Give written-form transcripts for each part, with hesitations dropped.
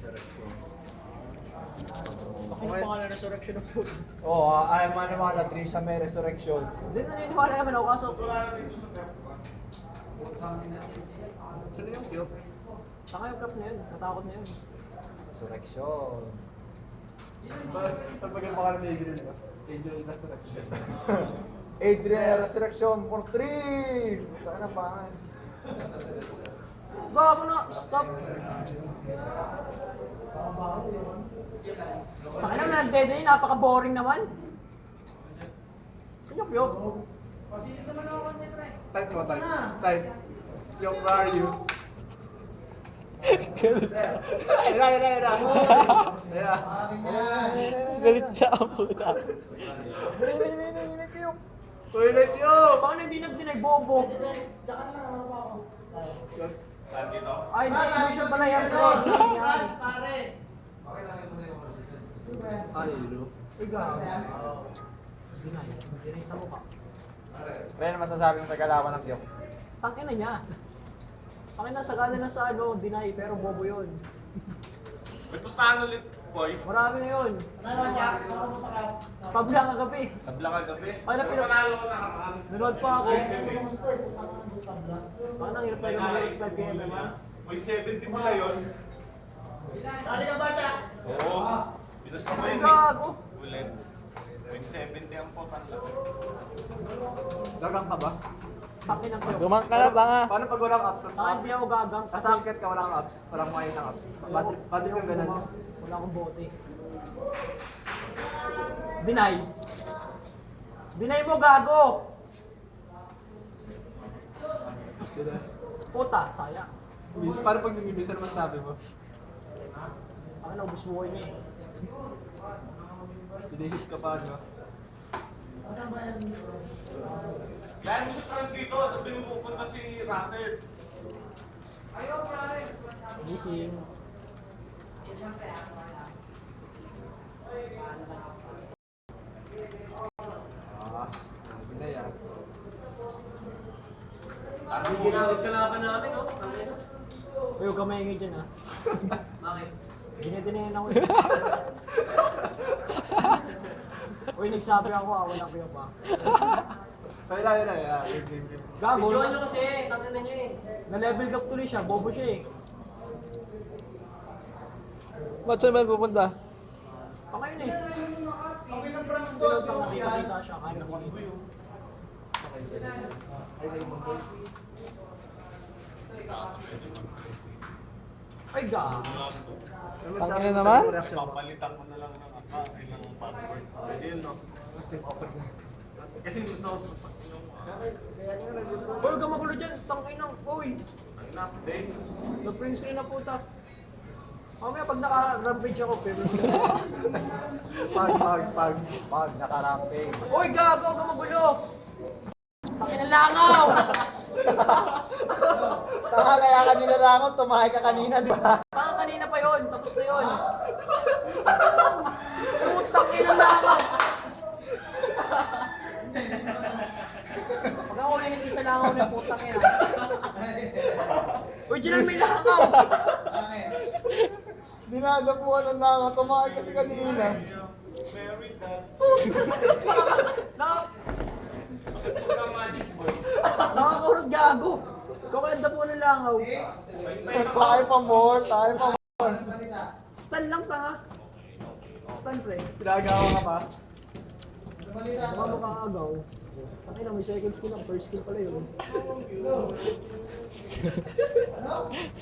Resurrection. Ano pangalan ng resurrection ng food? Oo, ay maniwala, Trisha may resurrection. Hindi naniniwala naman ako kaso. Sino yung cute? Saka yung cup na yun, natakot na yun. Resurrection. Pag yung pangalan ni Adrian, diba? Angel Resurrection. Adrian Resurrection for 3! Saan na pangalan? Bago na, stop! Pakina na nagdede yun, napaka-boring naman. Sino Pyok? Type mo, type. Type. Yung, where are you? Ira. Galit siya ang puta. Toilet yun! Bakit hindi nagdinay bobo? Ay, hindi siya pala yan, bro. Ay, no. Ay, gago. Dinay sa mukha. Ren, masasabi mo sa galawan ng Piyok? Tangin na niya. Tangin na, sagana na sa ano, deny, pero bobo yun. May pustahan ulit, boy. Marami na yun. Tabla kagabi. Tabla kagabi. Ay, Panalo ko nakaraan. Nanood pa ako. Parang ang hirap talaga mag-ios 5 PM, man. 0.70 mo na yun. Oo. Pinusta ko Ay, yun gago. Ulit. 0.70 ang potan lang. Gagang ka ba? Tangin ang Pyok. Dumang ka na, tanga. Paano pag walang apps? Tangin, hindi ako gagang. Kasangkit ka, walang apps. Walang kumain ng apps. Bad trip yung ganun. Wala akong bote. Deny. Deny mo, gago! Puta, sayang. Miss, paano pag nag-miss naman sabi mo? Ako na, ubus buhay niya eh. Pinihit ka pa, no? Dahil mo si Franz dito, sabi mo pupunta si Russell. Gising. Hindi yan. Ano ginamit ka lang namin, no? Uy, huwag ka maingay dyan ha. Bakit? Dinedinayan ako eh. Uy, nagsabi ako ah, walang kuya pa. Kaya lang yun na, yeah. Gago. Video nyo kasi, tangin na nyo eh. Na-level up tuloy siya, bobo siya eh. Ba't saan ba pupunta? Ako yun eh. Pinod lang nakikita siya, kahit nakikita. Ay, gago. Tangina naman? Papalitan ko na lang ng ng password. Pwede yun, no? Gusto yung open mo. Kasi ito, Uy, huwag ka magulo dyan. Tangin ng, uy. ang in-update. Na-print screen na puta. Mamaya pag naka-rampage ako, pero... Pag nakaramping. Uy, gago, huwag ka magulo. Tangin ng langaw! Tanga, kaya kanina lang ako, tumahay ka kanina, di ba? Tanga kanina pa yun, tapos na yun. Putang ina langaw! Pag ako linis sa langaw ng putang ina. Uy, dyan may langaw! Dinadapuan ng nanga, tumahay kasi kanina. Very bad. Naka- Magic boy. Nakakurot gago! Ikaw kaya dapo ng langaw. Tayo pa more, tayo pa more. Stan lang tanga. Stan pre. Pinagawa ka pa? Baka makakagaw. Tangin na, may second skill lang, first skill pala yun.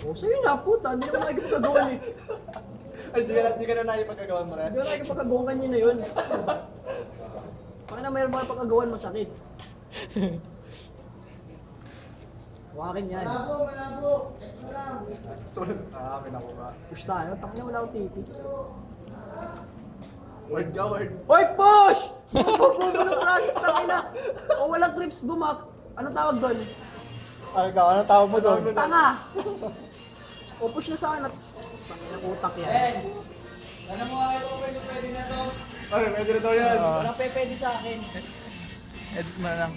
Oh, sa'yo na puta, hindi naman nakikipagagawan eh. Ay, di ka na naipagkagawan mo rin. Hindi naman nakikipagagawan kanya na yun. Baka na mayroon mga pagkagawan masakit. Wakin yan. So, amin ako ba? Push tayo, tangin na wala akong titi. Word ka, word. Hoy, push! Bumulong process, tangin na. O walang grips bumak. Ano tawag doon? Ay, ikaw, ano tawag mo doon? Tanga! O push na sana. Tangin na utak yan. Ay, pwede na daw yan. Walang pwede sa akin. Edit mo na lang.